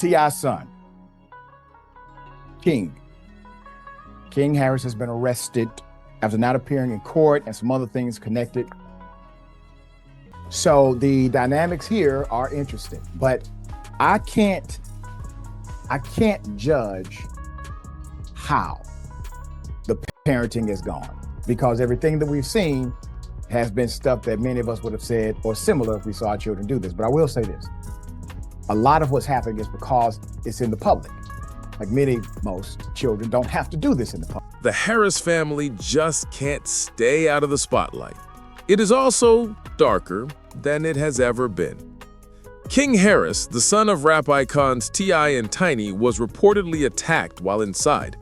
T.I.'s son, King Harris, has been arrested after not appearing in court and some other things connected. So the dynamics here are interesting, but I can't judge how the parenting has gone, because everything that we've seen has been stuff that many of us would have said or similar if we saw our children do this. But I will say this: a lot of what's happening is because it's in the public. Like most children don't have to do this in the public. The Harris family just can't stay out of the spotlight. It is also darker than it has ever been. King Harris, the son of rap icons T.I. and Tiny, was reportedly attacked while inside.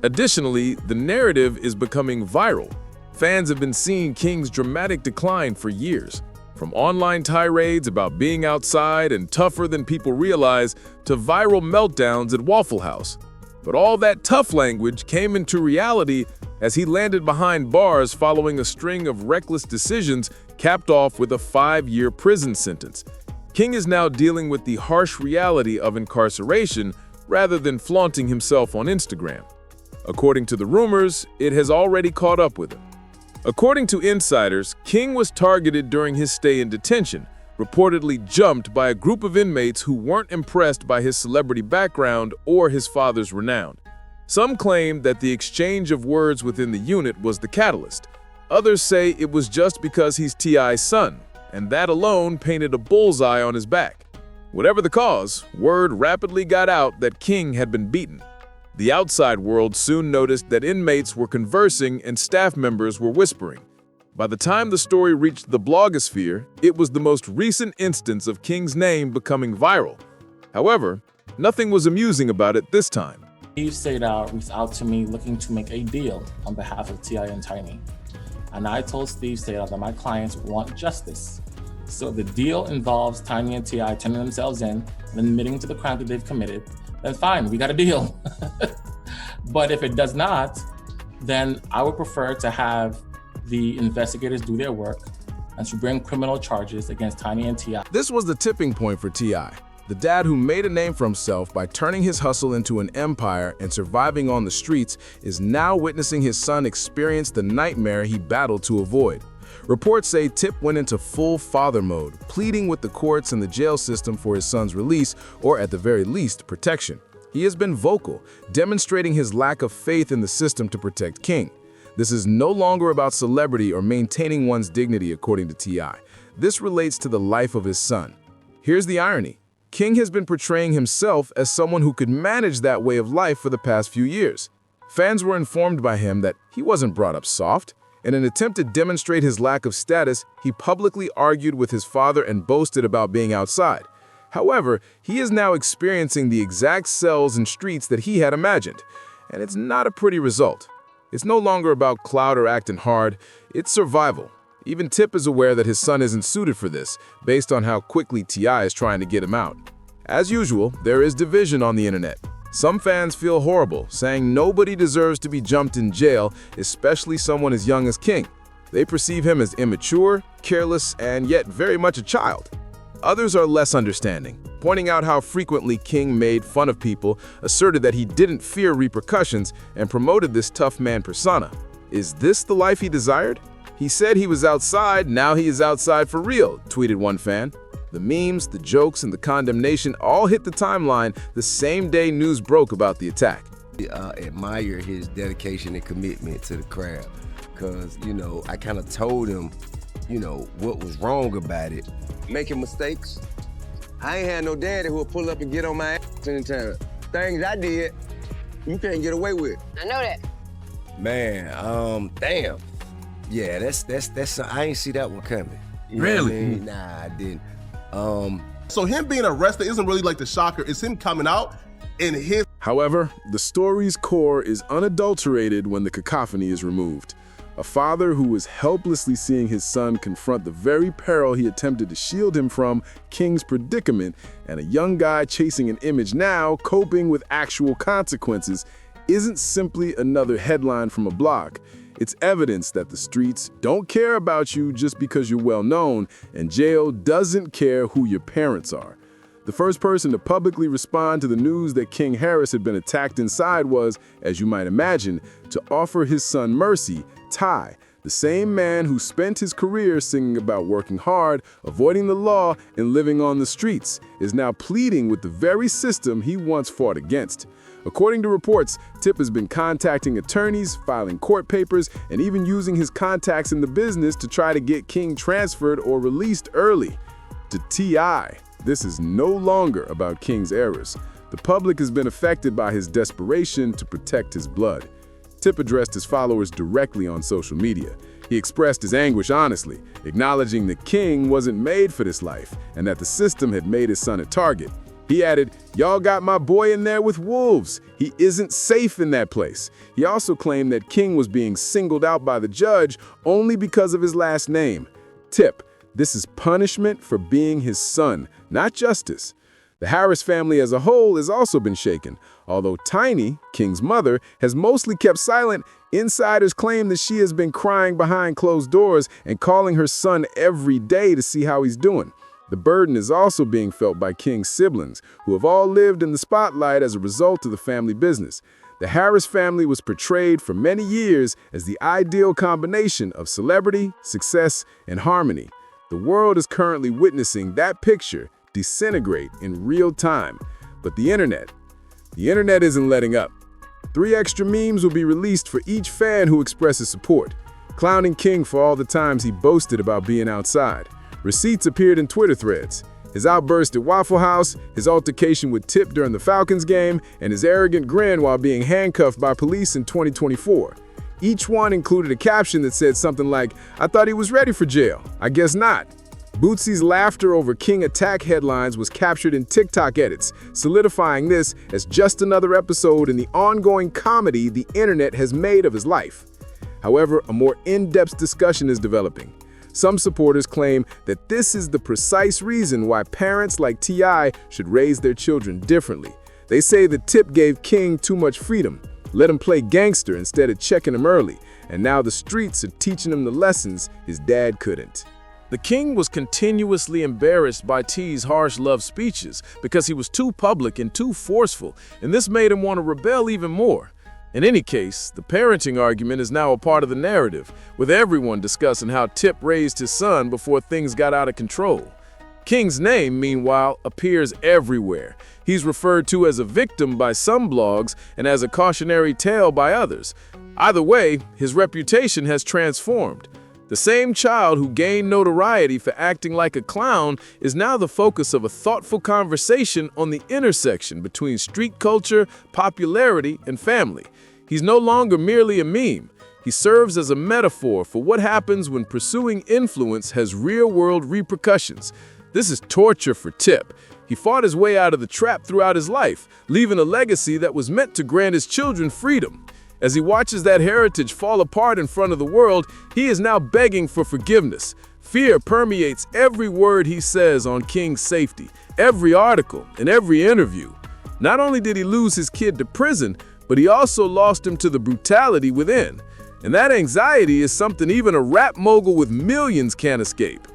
Additionally, the narrative is becoming viral. Fans have been seeing King's dramatic decline for years, from online tirades about being outside and tougher than people realize to viral meltdowns at Waffle House. But all that tough language came into reality as he landed behind bars following a string of reckless decisions capped off with a 5-year prison sentence. King is now dealing with the harsh reality of incarceration rather than flaunting himself on Instagram. According to the rumors, it has already caught up with him. According to insiders, King was targeted during his stay in detention, reportedly jumped by a group of inmates who weren't impressed by his celebrity background or his father's renown. Some claim that the exchange of words within the unit was the catalyst. Others say it was just because he's T.I.'s son, and that alone painted a bullseye on his back. Whatever the cause, word rapidly got out that King had been beaten. The outside world soon noticed that inmates were conversing and staff members were whispering. By the time the story reached the blogosphere, it was the most recent instance of King's name becoming viral. However, nothing was amusing about it this time. Steve Sadar reached out to me looking to make a deal on behalf of T.I. and Tiny. And I told Steve Sadar that my clients want justice. So if the deal involves Tiny and T.I. turning themselves in and admitting to the crime that they've committed, then fine, we got a deal. But if it does not, then I would prefer to have the investigators do their work and to bring criminal charges against Tiny and T.I. This was the tipping point for T.I., the dad who made a name for himself by turning his hustle into an empire and surviving on the streets is now witnessing his son experience the nightmare he battled to avoid. Reports say Tip went into full father mode, pleading with the courts and the jail system for his son's release, or at the very least, protection. He has been vocal, demonstrating his lack of faith in the system to protect King. This is no longer about celebrity or maintaining one's dignity, according to T.I. This relates to the life of his son. Here's the irony. King has been portraying himself as someone who could manage that way of life for the past few years. Fans were informed by him that he wasn't brought up soft. In an attempt to demonstrate his lack of status, he publicly argued with his father and boasted about being outside. However, he is now experiencing the exact cells and streets that he had imagined, and it's not a pretty result. It's no longer about clout or acting hard, it's survival. Even Tip is aware that his son isn't suited for this, based on how quickly T.I. is trying to get him out. As usual, there is division on the internet. Some fans feel horrible, saying nobody deserves to be jumped in jail, especially someone as young as King. They perceive him as immature, careless, and yet very much a child. Others are less understanding, pointing out how frequently King made fun of people, asserted that he didn't fear repercussions, and promoted this tough man persona. Is this the life he desired? He said he was outside, now he is outside for real, tweeted one fan. The memes, the jokes, and the condemnation all hit the timeline the same day news broke about the attack. I admire his dedication and commitment to the craft, because, I kind of told him, what was wrong about it. Making mistakes. I ain't had no daddy who would pull up and get on my ass anytime. Things I did, you can't get away with. I know that. Man, damn. Yeah, that's I ain't see that one coming. You know Really? what I mean? Nah, I didn't. So him being arrested isn't really like the shocker. It's him coming out and his... However, the story's core is unadulterated when the cacophony is removed. A father who is helplessly seeing his son confront the very peril he attempted to shield him from, King's predicament, and a young guy chasing an image now coping with actual consequences, isn't simply another headline from a blog. It's evidence that the streets don't care about you just because you're well known, and jail doesn't care who your parents are. The first person to publicly respond to the news that King Harris had been attacked inside was, as you might imagine, to offer his son mercy, Ty, the same man who spent his career singing about working hard, avoiding the law, and living on the streets, is now pleading with the very system he once fought against. According to reports, Tip has been contacting attorneys, filing court papers, and even using his contacts in the business to try to get King transferred or released early. To T.I., this is no longer about King's errors. The public has been affected by his desperation to protect his blood. Tip addressed his followers directly on social media. He expressed his anguish honestly, acknowledging that King wasn't made for this life and that the system had made his son a target. He added, "Y'all got my boy in there with wolves. He isn't safe in that place." He also claimed that King was being singled out by the judge only because of his last name. Tip: this is punishment for being his son, not justice. The Harris family as a whole has also been shaken. Although Tiny, King's mother, has mostly kept silent, insiders claim that she has been crying behind closed doors and calling her son every day to see how he's doing. The burden is also being felt by King's siblings, who have all lived in the spotlight as a result of the family business. The Harris family was portrayed for many years as the ideal combination of celebrity, success, and harmony. The world is currently witnessing that picture disintegrate in real time. But the internet isn't letting up. 3 extra memes will be released for each fan who expresses support, clowning King for all the times he boasted about being outside. Receipts appeared in Twitter threads. His outburst at Waffle House, his altercation with Tip during the Falcons game, and his arrogant grin while being handcuffed by police in 2024. Each one included a caption that said something like, "I thought he was ready for jail. I guess not." Bootsy's laughter over King attack headlines was captured in TikTok edits, solidifying this as just another episode in the ongoing comedy the internet has made of his life. However, a more in-depth discussion is developing. Some supporters claim that this is the precise reason why parents like T.I. should raise their children differently. They say the Tip gave King too much freedom, let him play gangster instead of checking him early, and now the streets are teaching him the lessons his dad couldn't. The King was continuously embarrassed by T's harsh love speeches because he was too public and too forceful, and this made him want to rebel even more. In any case, the parenting argument is now a part of the narrative, with everyone discussing how Tip raised his son before things got out of control. King's name, meanwhile, appears everywhere. He's referred to as a victim by some blogs and as a cautionary tale by others. Either way, his reputation has transformed. The same child who gained notoriety for acting like a clown is now the focus of a thoughtful conversation on the intersection between street culture, popularity, and family. He's no longer merely a meme. He serves as a metaphor for what happens when pursuing influence has real-world repercussions. This is torture for Tip. He fought his way out of the trap throughout his life, leaving a legacy that was meant to grant his children freedom. As he watches that heritage fall apart in front of the world, he is now begging for forgiveness. Fear permeates every word he says on King's safety, every article, and every interview. Not only did he lose his kid to prison, but he also lost him to the brutality within. And that anxiety is something even a rap mogul with millions can't escape.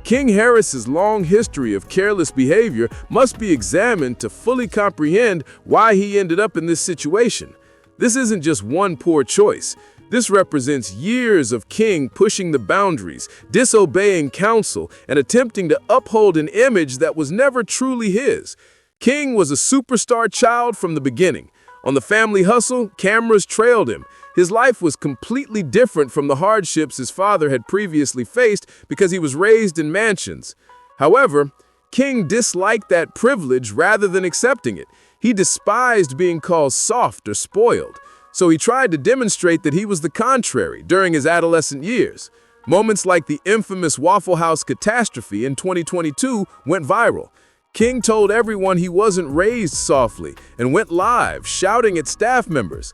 King Harris's long history of careless behavior must be examined to fully comprehend why he ended up in this situation. This isn't just one poor choice. This represents years of King pushing the boundaries, disobeying counsel, and attempting to uphold an image that was never truly his. King was a superstar child from the beginning. On The Family Hustle, cameras trailed him. His life was completely different from the hardships his father had previously faced because he was raised in mansions. However, King disliked that privilege rather than accepting it. He despised being called soft or spoiled, so he tried to demonstrate that he was the contrary during his adolescent years. Moments like the infamous Waffle House catastrophe in 2022 went viral. King told everyone he wasn't raised softly and went live, shouting at staff members.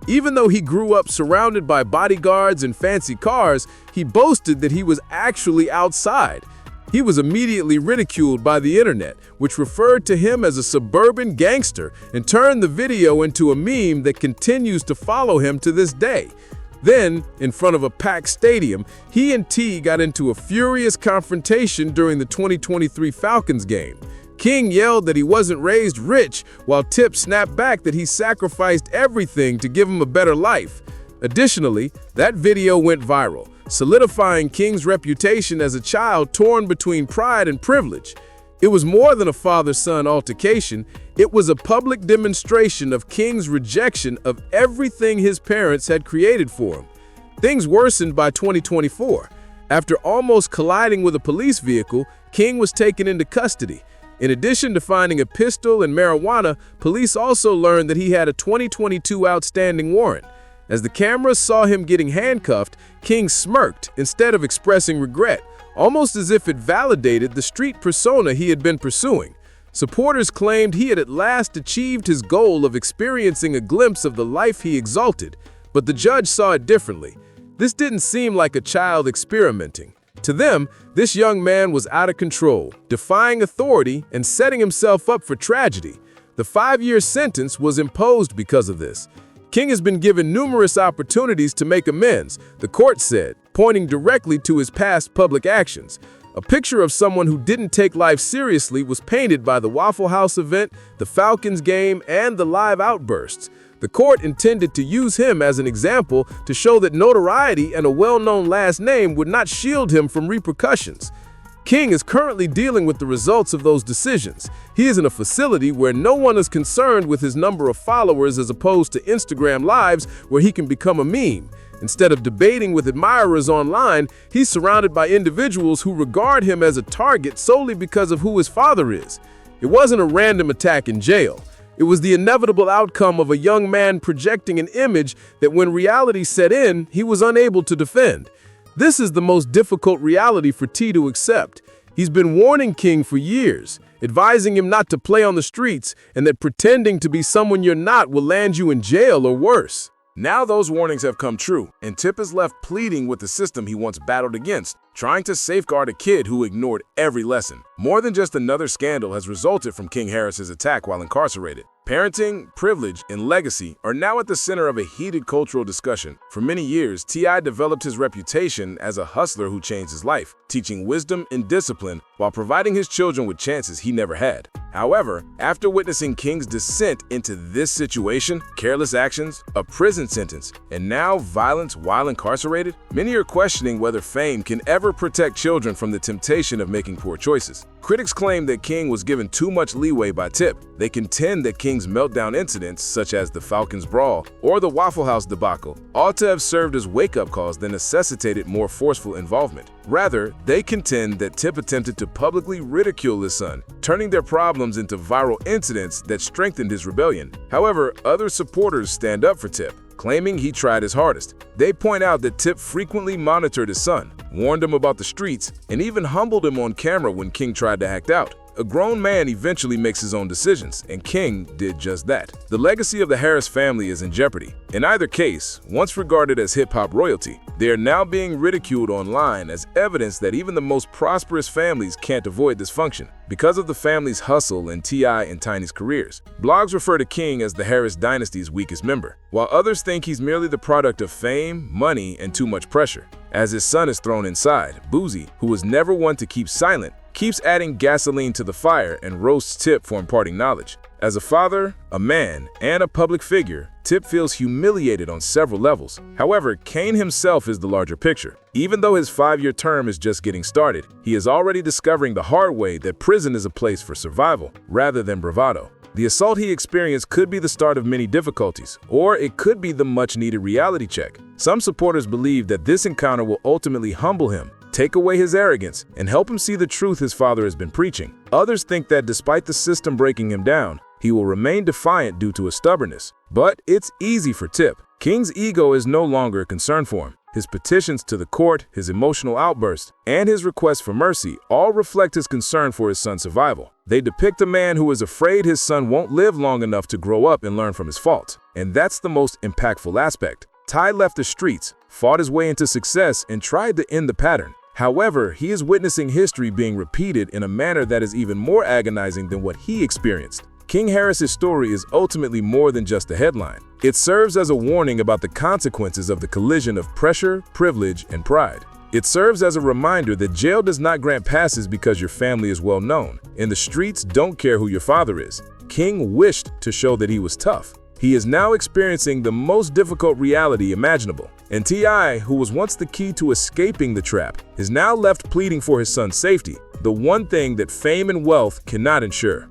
Even though he grew up surrounded by bodyguards and fancy cars, he boasted that he was actually outside. He was immediately ridiculed by the internet, which referred to him as a suburban gangster and turned the video into a meme that continues to follow him to this day. Then, in front of a packed stadium, he and T got into a furious confrontation during the 2023 Falcons game. King yelled that he wasn't raised rich, while Tip snapped back that he sacrificed everything to give him a better life. Additionally, that video went viral, solidifying King's reputation as a child torn between pride and privilege. It was more than a father-son altercation. It was a public demonstration of King's rejection of everything his parents had created for him. Things worsened by 2024. After almost colliding with a police vehicle, King was taken into custody. In addition to finding a pistol and marijuana, police also learned that he had a 2022 outstanding warrant. As the cameras saw him getting handcuffed, King smirked instead of expressing regret, almost as if it validated the street persona he had been pursuing. Supporters claimed he had at last achieved his goal of experiencing a glimpse of the life he exalted, but the judge saw it differently. This didn't seem like a child experimenting. To them, this young man was out of control, defying authority and setting himself up for tragedy. The 5-year sentence was imposed because of this. King has been given numerous opportunities to make amends, the court said, pointing directly to his past public actions. A picture of someone who didn't take life seriously was painted by the Waffle House event, the Falcons game, and the live outbursts. The court intended to use him as an example to show that notoriety and a well-known last name would not shield him from repercussions. King is currently dealing with the results of those decisions. He is in a facility where no one is concerned with his number of followers as opposed to Instagram Lives where he can become a meme. Instead of debating with admirers online, he's surrounded by individuals who regard him as a target solely because of who his father is. It wasn't a random attack in jail. It was the inevitable outcome of a young man projecting an image that when reality set in, he was unable to defend. This is the most difficult reality for T to accept. He's been warning King for years, advising him not to play on the streets and that pretending to be someone you're not will land you in jail or worse. Now those warnings have come true, and Tip is left pleading with the system he once battled against, trying to safeguard a kid who ignored every lesson. More than just another scandal has resulted from King Harris's attack while incarcerated. Parenting, privilege, and legacy are now at the center of a heated cultural discussion. For many years, T.I. developed his reputation as a hustler who changed his life, teaching wisdom and discipline while providing his children with chances he never had. However, after witnessing King's descent into this situation, careless actions, a prison sentence, and now violence while incarcerated, many are questioning whether fame can ever protect children from the temptation of making poor choices. Critics claim that King was given too much leeway by Tip. They contend that King's meltdown incidents, such as the Falcons brawl or the Waffle House debacle, ought to have served as wake-up calls that necessitated more forceful involvement. Rather, they contend that Tip attempted to publicly ridicule his son, turning their problems into viral incidents that strengthened his rebellion. However, other supporters stand up for Tip, claiming he tried his hardest. They point out that Tip frequently monitored his son, warned him about the streets, and even humbled him on camera when King tried to act out. A grown man eventually makes his own decisions, and King did just that. The legacy of the Harris family is in jeopardy. In either case, once regarded as hip-hop royalty, they are now being ridiculed online as evidence that even the most prosperous families can't avoid dysfunction because of the family's hustle and T.I. and Tiny's careers. Blogs refer to King as the Harris dynasty's weakest member, while others think he's merely the product of fame, money, and too much pressure. As his son is thrown inside, Boozy, who was never one to keep silent, keeps adding gasoline to the fire and roasts Tip for imparting knowledge. As a father, a man, and a public figure, Tip feels humiliated on several levels. However, Kane himself is the larger picture. Even though his 5-year term is just getting started, he is already discovering the hard way that prison is a place for survival, rather than bravado. The assault he experienced could be the start of many difficulties, or it could be the much-needed reality check. Some supporters believe that this encounter will ultimately humble him, take away his arrogance, and help him see the truth his father has been preaching. Others think that despite the system breaking him down, he will remain defiant due to his stubbornness. But it's easy for Tip. King's ego is no longer a concern for him. His petitions to the court, his emotional outbursts, and his request for mercy all reflect his concern for his son's survival. They depict a man who is afraid his son won't live long enough to grow up and learn from his faults. And that's the most impactful aspect. Ty left the streets, fought his way into success, and tried to end the pattern. However, he is witnessing history being repeated in a manner that is even more agonizing than what he experienced. King Harris's story is ultimately more than just a headline. It serves as a warning about the consequences of the collision of pressure, privilege, and pride. It serves as a reminder that jail does not grant passes because your family is well known, and the streets don't care who your father is. King wished to show that he was tough. He is now experiencing the most difficult reality imaginable. And T.I., who was once the key to escaping the trap, is now left pleading for his son's safety, the one thing that fame and wealth cannot ensure.